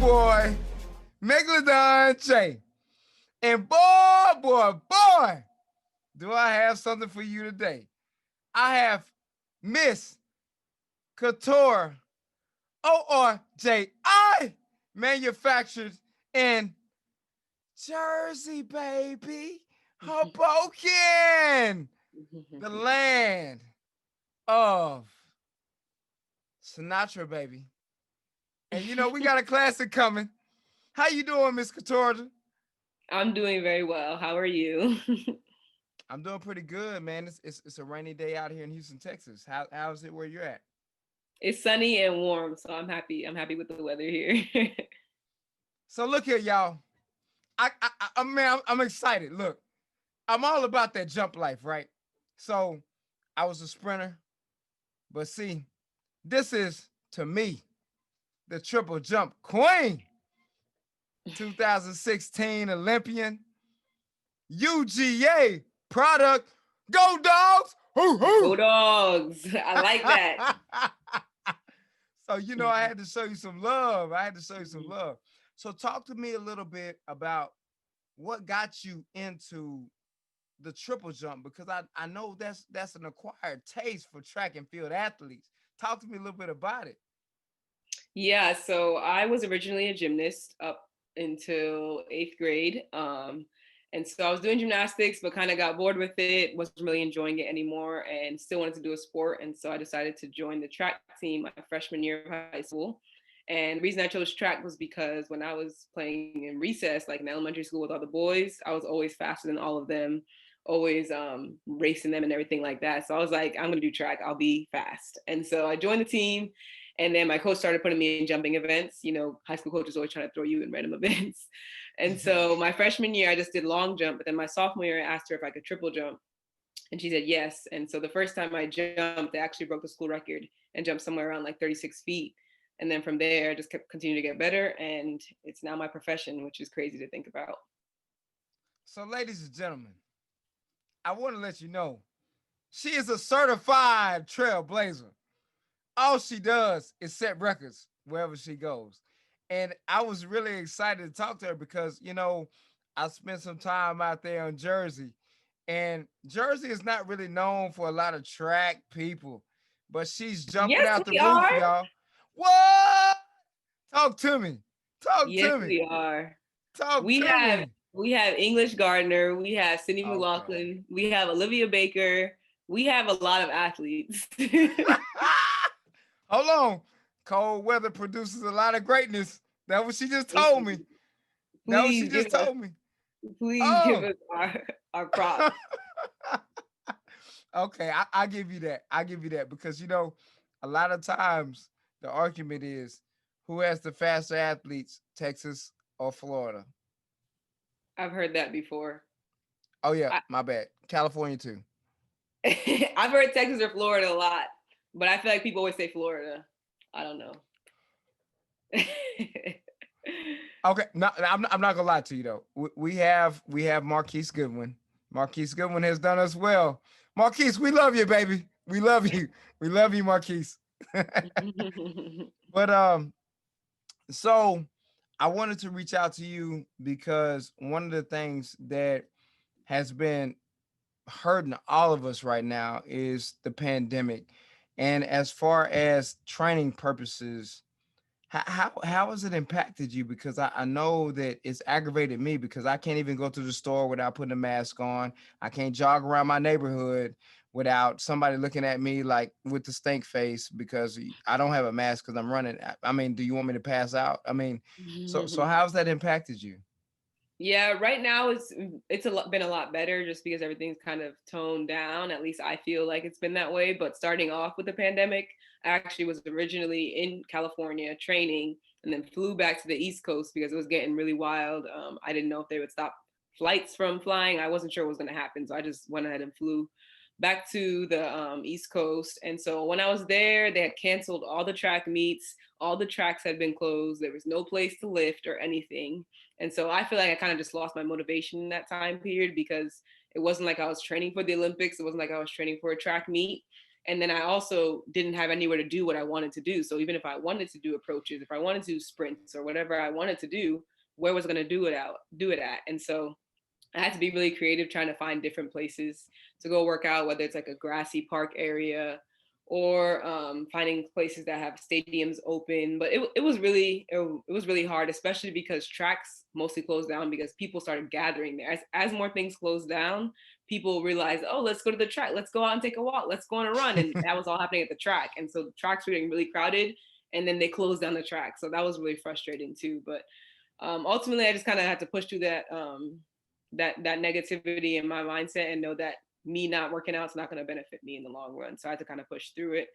boy, Megalodon J. And boy, do I have something for you today. I have Miss Keturah, Orji, manufactured in Jersey, baby. Hoboken, the land of Sinatra, baby. And you know, we got a classic coming. How you doing, Miss Keturah? I'm doing very well. How are you? I'm doing pretty good, man. It's a rainy day out here in Houston, Texas. How's it where you're at? It's sunny and warm, so I'm happy. I'm happy with the weather here. So look here, y'all. I'm excited. Look, I'm all about that jump life, right? So I was a sprinter, but see, this is to me the triple jump queen, 2016 Olympian, UGA product. Go dogs! Hoo Go hoo! dogs. I like that. So, you know, I had to show you some love. I had to show you some love. So, talk to me a little bit about what got you into the triple jump because I know that's an acquired taste for track and field athletes. Talk to me a little bit about it. Yeah, so I was originally a gymnast up until eighth grade. And so I was doing gymnastics, but kind of got bored with it, wasn't really enjoying it anymore, and still wanted to do a sport. And so I decided to join the track team my freshman year of high school. And the reason I chose track was because when I was playing in recess, like in elementary school with all the boys, I was always faster than all of them, always racing them and everything like that. So I was like, I'm going to do track. I'll be fast. And so I joined the team. And then my coach started putting me in jumping events. You know, high school coaches always trying to throw you in random events. And so my freshman year, I just did long jump. But then my sophomore year, I asked her if I could triple jump. And she said yes. And so the first time I jumped, they actually broke the school record and jumped somewhere around like 36 feet. And then from there, I just kept continuing to get better. And it's now my profession, which is crazy to think about. So, ladies and gentlemen, I want to let you know she is a certified trailblazer. All she does is set records wherever she goes. And I was really excited to talk to her because, you know, I spent some time out there in Jersey. And Jersey is not really known for a lot of track people, but she's jumping Yes, out the we roof, are. y'all. What? Talk to me. Talk Yes, to me. we are. Talk We to have me. we have English Gardner, we have Cindy Okay. McLaughlin, we have Olivia Baker, we have a lot of athletes. Hold on. Cold weather produces a lot of greatness. That's what she just told me. That what she please give just us told me. please give Oh. us our props. Okay, I give you that. I give you that because you know, a lot of times the argument is who has the faster athletes, Texas or Florida. I've heard that before. Oh yeah, I, my bad. California too. I've heard Texas or Florida a lot, but I feel like people always say Florida. I don't know. Okay, no, I'm not gonna lie to you though. We have Marquise Goodwin. Marquise Goodwin has done us well. Marquise, we love you, baby. We love you. We love you, Marquise. But so I wanted to reach out to you because one of the things that has been hurting all of us right now is the pandemic. And as far as training purposes, how has it impacted you? Because I know that it's aggravated me because I can't even go to the store without putting a mask on. I can't jog around my neighborhood without somebody looking at me like with the stink face because I don't have a mask because I'm running. I mean, do you want me to pass out? I mean, so how's that impacted you? Yeah, right now been a lot better just because everything's kind of toned down. At least I feel like it's been that way. But starting off with the pandemic, I actually was originally in California training and then flew back to the East Coast because it was getting really wild. I didn't know if they would stop flights from flying. I wasn't sure what was going to happen, so I just went ahead and flew back to the East Coast. And so when I was there, they had canceled all the track meets. All the tracks had been closed. There was no place to lift or anything. And so I feel like I kind of just lost my motivation in that time period because it wasn't like I was training for the Olympics. It wasn't like I was training for a track meet. And then I also didn't have anywhere to do what I wanted to do. So even if I wanted to do approaches, if I wanted to do sprints or whatever I wanted to do, where was I going to do it at? And so I had to be really creative trying to find different places to go work out, whether it's like a grassy park area or finding places that have stadiums open. But it was really hard, especially because tracks mostly closed down because people started gathering there. As more things closed down, people realized, oh, let's go to the track, let's go out and take a walk, let's go on a run, and that was all happening at the track. And so the tracks were getting really crowded, and then they closed down the track. So that was really frustrating too. But ultimately, I just kind of had to push through that negativity in my mindset and know that me not working out is not going to benefit me in the long run. So I had to kind of push through it.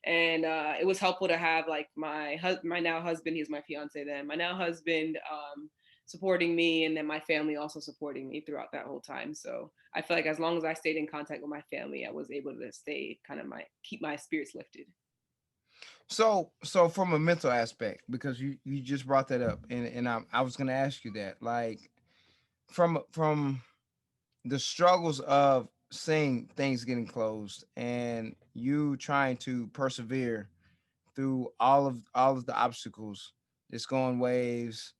And it was helpful to have like my now husband, he's my fiance then, my now husband, supporting me, and then my family also supporting me throughout that whole time. So I feel like as long as I stayed in contact with my family, I was able to stay kind of keep my spirits lifted. So from a mental aspect, because you just brought that up, and I was gonna ask you that, like from the struggles of seeing things getting closed and you trying to persevere through all of the obstacles, it's going waves.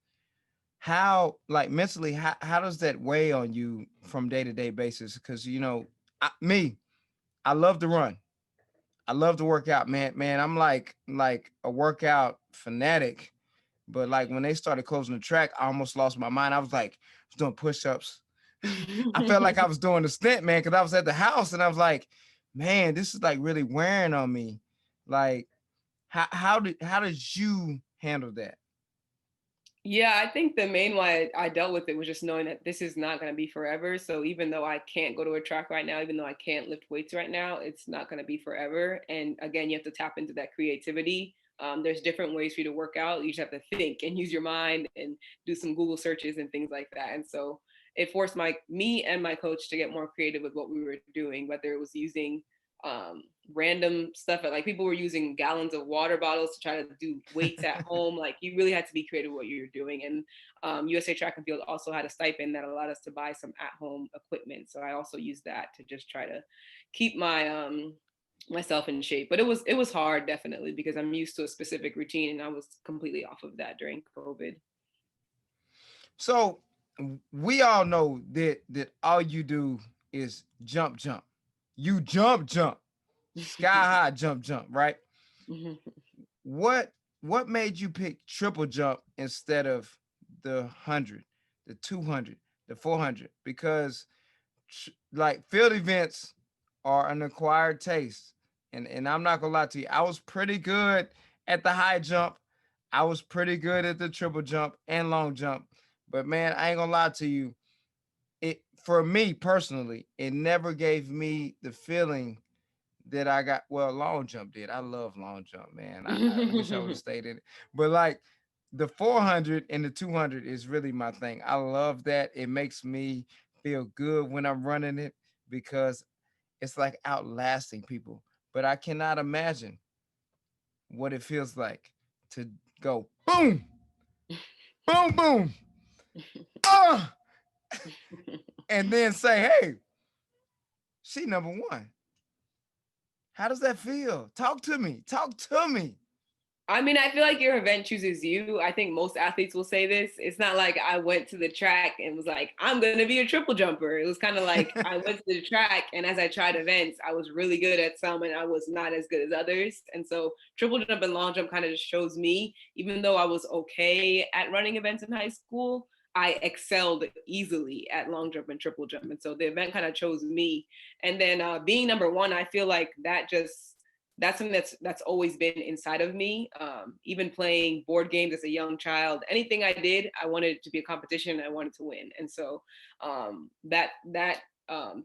How, like, mentally, how does that weigh on you from day to day basis? Because me, I love to run. I love to work out, man. I'm like a workout fanatic. But like when they started closing the track, I almost lost my mind. I was like, I was doing push-ups. I felt like I was doing the stint, man, because I was at the house and I was like, man, this is like really wearing on me. Like, how did you handle that? Yeah, I think the main way I dealt with it was just knowing that this is not going to be forever. So even though I can't go to a track right now, even though I can't lift weights right now, it's not going to be forever. And again, you have to tap into that creativity. There's different ways for you to work out. You just have to think and use your mind and do some Google searches and things like that. And so it forced me and my coach to get more creative with what we were doing, whether it was using random stuff, like people were using gallons of water bottles to try to do weights at home. Like you really had to be creative with what you're doing. And USA Track and Field also had a stipend that allowed us to buy some at-home equipment, so I also used that to just try to keep myself in shape. But it was hard, definitely, because I'm used to a specific routine and I was completely off of that during COVID. So we all know that all you do is jump, jump. You jump, jump, sky high, jump, jump, right? What what made you pick triple jump instead of the 100, the 200, the 400? Because like field events are an acquired taste, and I'm not gonna lie to you, I was pretty good at the high jump. I was pretty good at the triple jump and long jump. But man, I ain't gonna lie to you. It, for me personally, it never gave me the feeling that I got. Well, long jump did. I love long jump, man. I wish I would have stayed in it. But like the 400 and the 200 is really my thing. I love that. It makes me feel good when I'm running it because it's like outlasting people. But I cannot imagine what it feels like to go boom, boom, boom, ah, and then say, hey, she number one. How does that feel? Talk to me. Talk to me. I mean, I feel like your event chooses you. I think most athletes will say this. It's not like I went to the track and was like, I'm going to be a triple jumper. It was kind of like I went to the track, and as I tried events, I was really good at some and I was not as good as others. And so triple jump and long jump kind of just shows me, even though I was okay at running events in high school, I excelled easily at long jump and triple jump. And so the event kind of chose me. And then being number one, I feel like that's something that's always been inside of me. Even playing board games as a young child, anything I did, I wanted it to be a competition. I wanted to win, and so that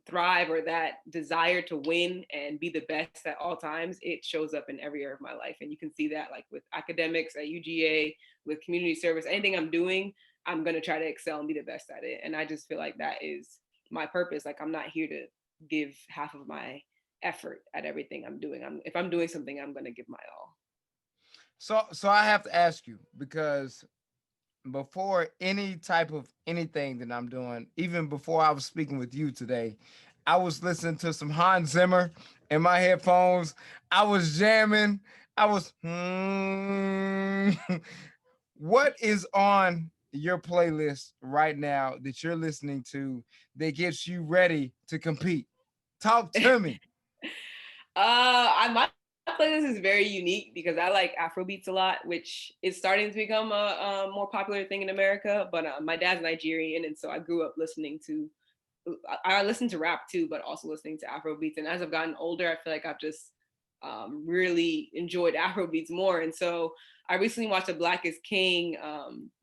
thrive, or that desire to win and be the best at all times, it shows up in every area of my life. And you can see that like with academics at UGA, with community service, anything I'm doing, I'm gonna try to excel and be the best at it. And I just feel like that is my purpose. Like I'm not here to give half of my effort at everything I'm doing. If I'm doing something, I'm gonna give my all. So I have to ask you because before any type of anything that I'm doing, even before I was speaking with you today, I was listening to some Hans Zimmer. in my headphones. I was jamming. I was What is on your playlist right now that you're listening to that gets you ready to compete? Talk to me. My playlist is very unique because I like Afro beats a lot, which is starting to become a more popular thing in America. But my dad's Nigerian, and so I grew up listening to. I listen to rap too, but also listening to Afro beats. And as I've gotten older, I feel like I've just really enjoyed Afro beats more. And so I recently watched a Black is King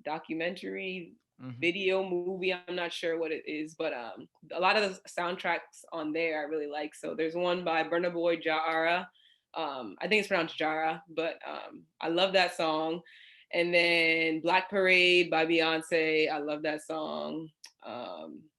documentary Mhm. video movie. I'm not sure what it is, but a lot of the soundtracks on there I really like. So there's one by Burna Boy Jara. I think it's pronounced Jara, but I love that song. And then Black Parade by Beyonce. I love that song. Um,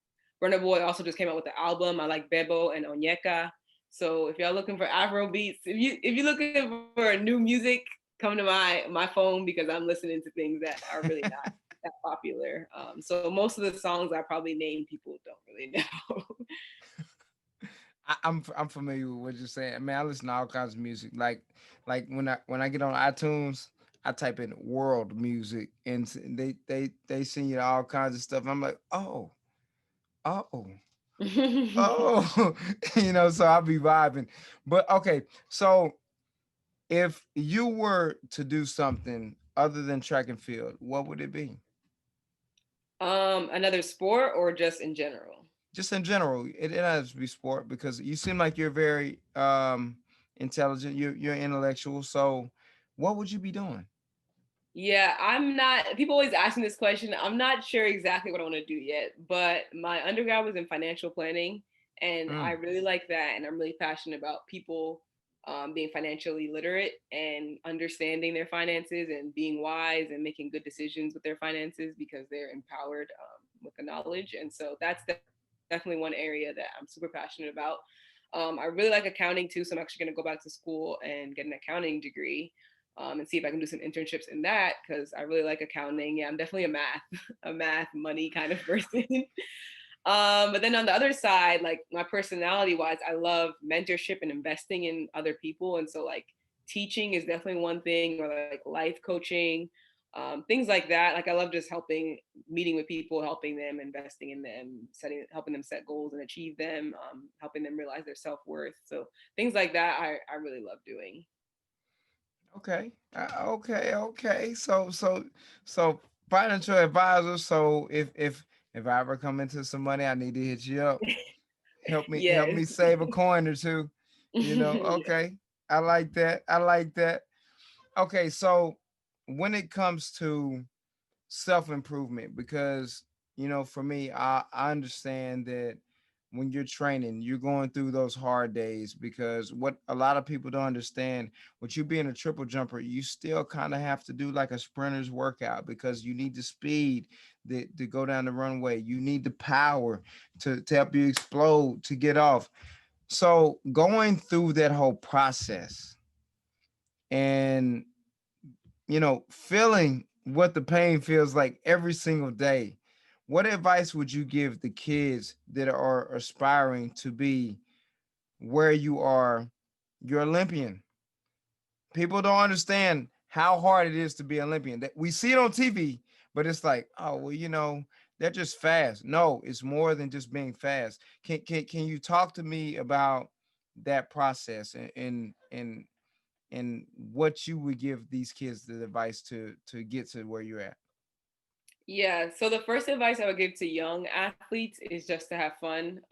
Burna Boy also just came out with the album. I like Bebo and Onyeka. So if y'all looking for Afro beats, if you're looking for new music, come to my phone because I'm listening to things that are really not that popular. So most of the songs I probably name people don't really know. I'm familiar with what you're saying. Man, I listen to all kinds of music. Like when I get on iTunes, I type in world music and they send you all kinds of stuff. I'm like, oh, oh, so I'll be vibing. But okay, so if you were to do something other than track and field, what would it be? Another sport or just in general? Just in general, it has to be sport because you seem like you're very intelligent. You're intellectual. So, what would you be doing? Yeah, I'm not. People always ask me this question. I'm not sure exactly what I want to do yet, but my undergrad was in financial planning, and I Mm, really like that. And I'm really passionate about people being financially literate and understanding their finances and being wise and making good decisions with their finances because they're empowered with the knowledge. And so that's definitely one area that I'm super passionate about. I really like accounting too, so I'm actually going to go back to school and get an accounting degree and see if I can do some internships in that because I really like accounting. Yeah, I'm definitely a math, a math money kind of person. But then on the other side, like my personality wise, I love mentorship and investing in other people. And so like teaching is definitely one thing, or like life coaching, things like that. Like I love just helping, meeting with people, helping them, investing in them, helping them set goals and achieve them, helping them realize their self worth. So things like that, I really love doing. okay. Okay. So financial advisor. So if I ever come into some money, I need to hit you up. Help Yes. me save a coin or two. Yeah. Okay. I like that. I like that. Okay. So when it comes to self improvement, because for me, I understand that when you're training, you're going through those hard days because what a lot of people don't understand, with you being a triple jumper, you still kind of have to do like a sprinter's workout because you need the speed to go down the runway. You need the power to help you explode to get off. So going through that whole process and feeling what the pain feels like every single day. What advice would you give the kids that are aspiring to be where you are, your Olympian? People don't understand how hard it is to be Olympian. That we see it on TV, but it's like, oh well, they're just fast. No, it's more than just being fast. Can you talk to me about that process and what you would give these kids the advice to get to where you're at? Yeah. So the first advice I would give to young athletes is just to have fun.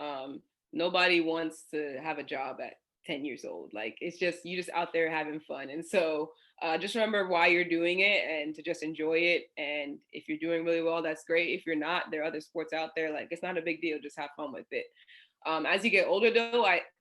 Nobody wants to have a job at 10 years old. Like it's just you just out there having fun. And so just remember why you're doing it and to just enjoy it. And if you're doing really well, that's great. If you're not, there are other sports out there. Like it's not a big deal. Just have fun with it. As you get older,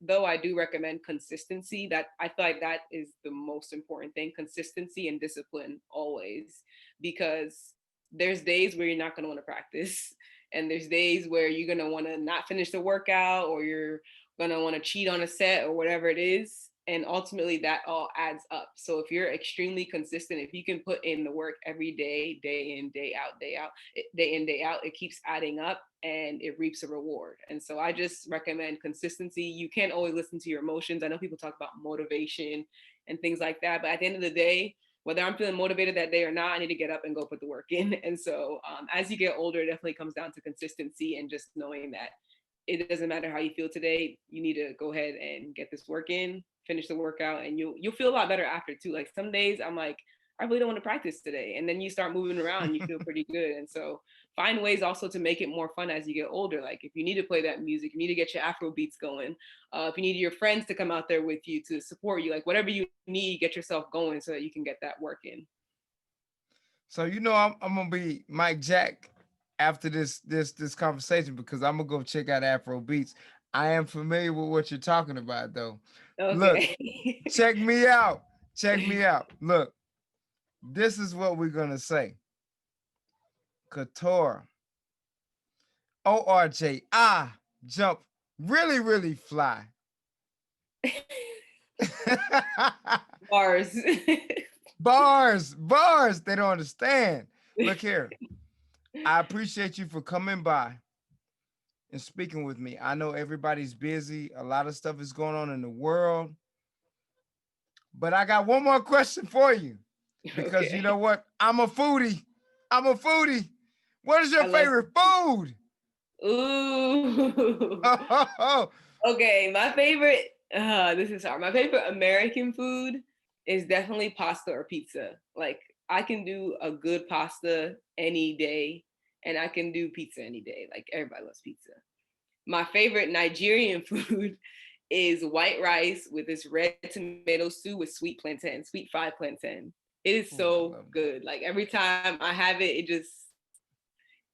though I do recommend consistency. That I feel like that is the most important thing: consistency and discipline always, because there's days where you're not going to want to practice, and there's days where you're going to want to not finish the workout, or you're going to want to cheat on a set or whatever it is. And ultimately that all adds up. So if you're extremely consistent, if you can put in the work every day, day in, day out, day in, day out, it keeps adding up and it reaps a reward. And so I just recommend consistency. You can't always listen to your emotions. I know people talk about motivation and things like that, but at the end of the day, whether I'm feeling motivated that day or not, I need to get up and go put the work in. And so as you get older, it definitely comes down to consistency and just knowing that it doesn't matter how you feel today. You need to go ahead and get this work in, finish the workout, and you'll feel a lot better after too. Like some days I'm like, I really don't want to practice today. And then you start moving around, you feel pretty good. And so find ways also to make it more fun as you get older. Like if you need to play that music, you need to get your Afro beats going. If you need your friends to come out there with you to support you, like whatever you need, get yourself going so that you can get that work in. So I'm gonna be Mike Jack after this conversation because I'm gonna go check out Afro Beats. I am familiar with what you're talking about though. Look, Okay. check me out. Check me out. Look, this is what we're gonna say. Keturah, Orj, I jump really, really fly. Bars. Bars. They don't understand. Look here. I appreciate you for coming by and speaking with me. I know everybody's busy. A lot of stuff is going on in the world. But I got one more question for you because you know Okay. what? I'm a foodie. I'm a foodie. What is your I love favorite food? Ooh. Okay, my favorite, this is hard. My favorite American food is definitely pasta or pizza. Like I can do a good pasta any day and I can do pizza any day. Like everybody loves pizza. My favorite Nigerian food is white rice with this red tomato stew with sweet fried plantain. It is Oh, I so love that. good. Like every time I have it,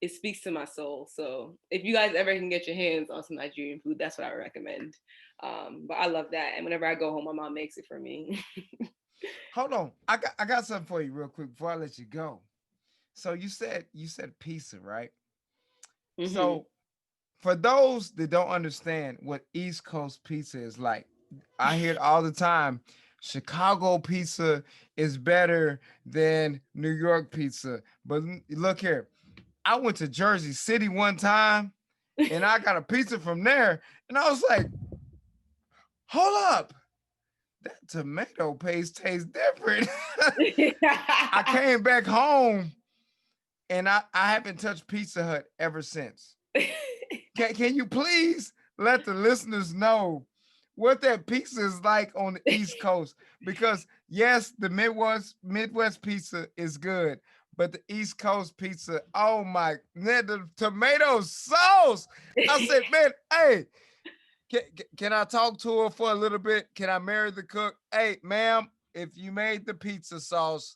it speaks to my soul. So if you guys ever can get your hands on some Nigerian food, that's what I recommend. But I love that. And whenever I go home, my mom makes it for me. Hold on. I got something for you real quick before I let you go. So you said pizza, right? Hmm. So for those that don't understand what East Coast pizza is like, I hear it all the time. Chicago pizza is better than New York pizza. But look here, I went to Jersey City one time and I got a pizza from there, and I was like, hold up, that tomato paste tastes different. I came back home and I haven't touched Pizza Hut ever since. Can you please let the listeners know what that pizza is like on the East Coast? Because yes, the Midwest pizza is good, but the East Coast pizza, oh my, man, the tomato sauce. I said, man, hey, can I talk to her for a little bit? Can I marry the cook? Hey, ma'am, if you made the pizza sauce,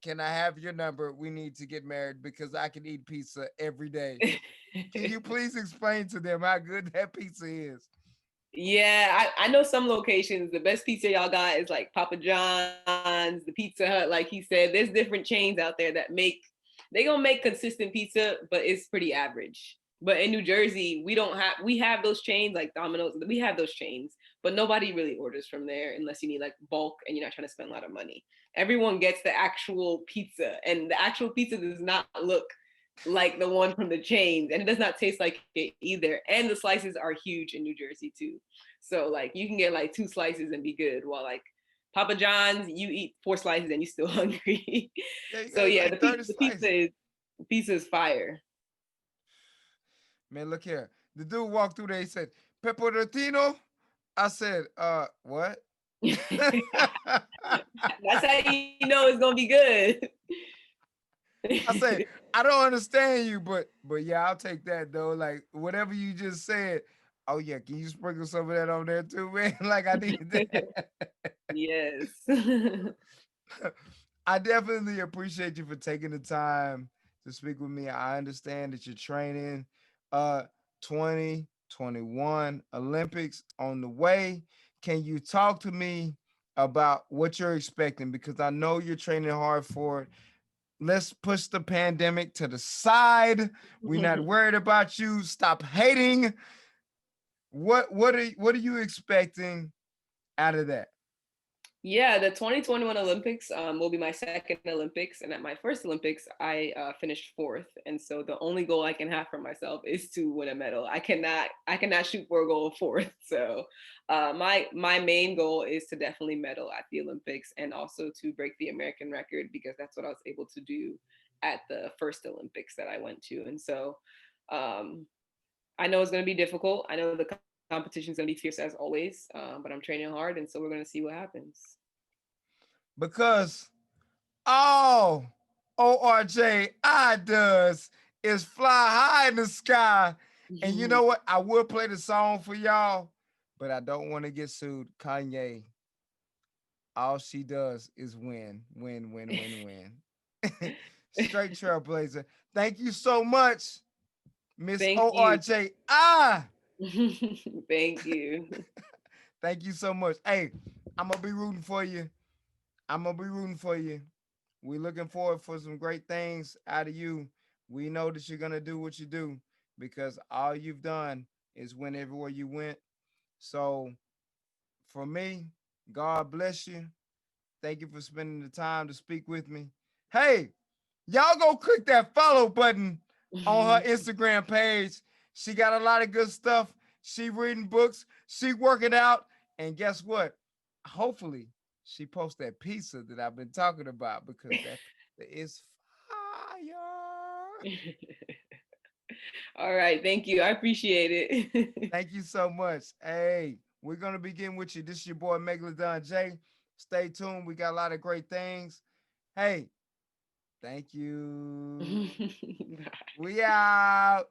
can I have your number? We need to get married because I can eat pizza every day. Can you please explain to them how good that pizza is? Yeah, I know some locations. The best pizza y'all got is like Papa John's, the Pizza Hut. Like he said, there's different chains out there that they gonna make consistent pizza, but it's pretty average. But in New Jersey, we have those chains like Domino's. We have those chains, but nobody really orders from there unless you need like bulk and you're not trying to spend a lot of money. Everyone gets the actual pizza, and the actual pizza does not look like the one from the chains, and it does not taste like it either. And the slices are huge in New Jersey too. So like you can get like two slices and be good, while like Papa John's, you eat four slices and you still hungry. Yeah, you So got yeah, like 30 the slices. pizza is fire. Man, look here. The dude walked through there. He said, Pepperoncino. I said, what? That's how you know it's gonna be good. I say, I don't understand you, but yeah, I'll take that though. Like whatever you just said. Oh yeah, can you sprinkle some of that on there too, man? Like I need that. Yes. I definitely appreciate you for taking the time to speak with me. I understand that you're training. 2021 Olympics on the way. Can you talk to me about what you're expecting? Because I know you're training hard for it. Let's push the pandemic to the side. We're not worried about you. Stop hating. What are you expecting out of that? Yeah, the 2021 Olympics will be my second Olympics, and at my first Olympics, I finished fourth. And so the only goal I can have for myself is to win a medal. I cannot shoot for a goal of fourth. So my main goal is to definitely medal at the Olympics, and also to break the American record, because that's what I was able to do at the first Olympics that I went to. And so um, I know it's going to be difficult. I know the competition is going to be fierce as always, but I'm training hard, and so we're going to see what happens. Because all ORJI does is fly high in the sky. And you know what? I will play the song for y'all, but I don't want to get sued. Kanye, all she does is win, win, win, win, win. Straight trailblazer. Thank you so much, Miss Thank you. ORJ. Ah, Thank you. thank you so much. Hey, I'm gonna be rooting for you. I'm gonna be rooting for you. We're looking forward for some great things out of you. We know that you're gonna do what you do because all you've done is win everywhere you went. So for me, God bless you. Thank you for spending the time to speak with me. Hey, y'all go click that follow button on her Instagram page. She got a lot of good stuff. She reading books, she working out, and guess what? Hopefully, she posts that pizza that I've been talking about because that pizza is fire. All right. Thank you. I appreciate it. Thank you so much. Hey, we're gonna begin with you. This is your boy Megalodon J. Stay tuned. We got a lot of great things. Hey, thank you. Bye. We out.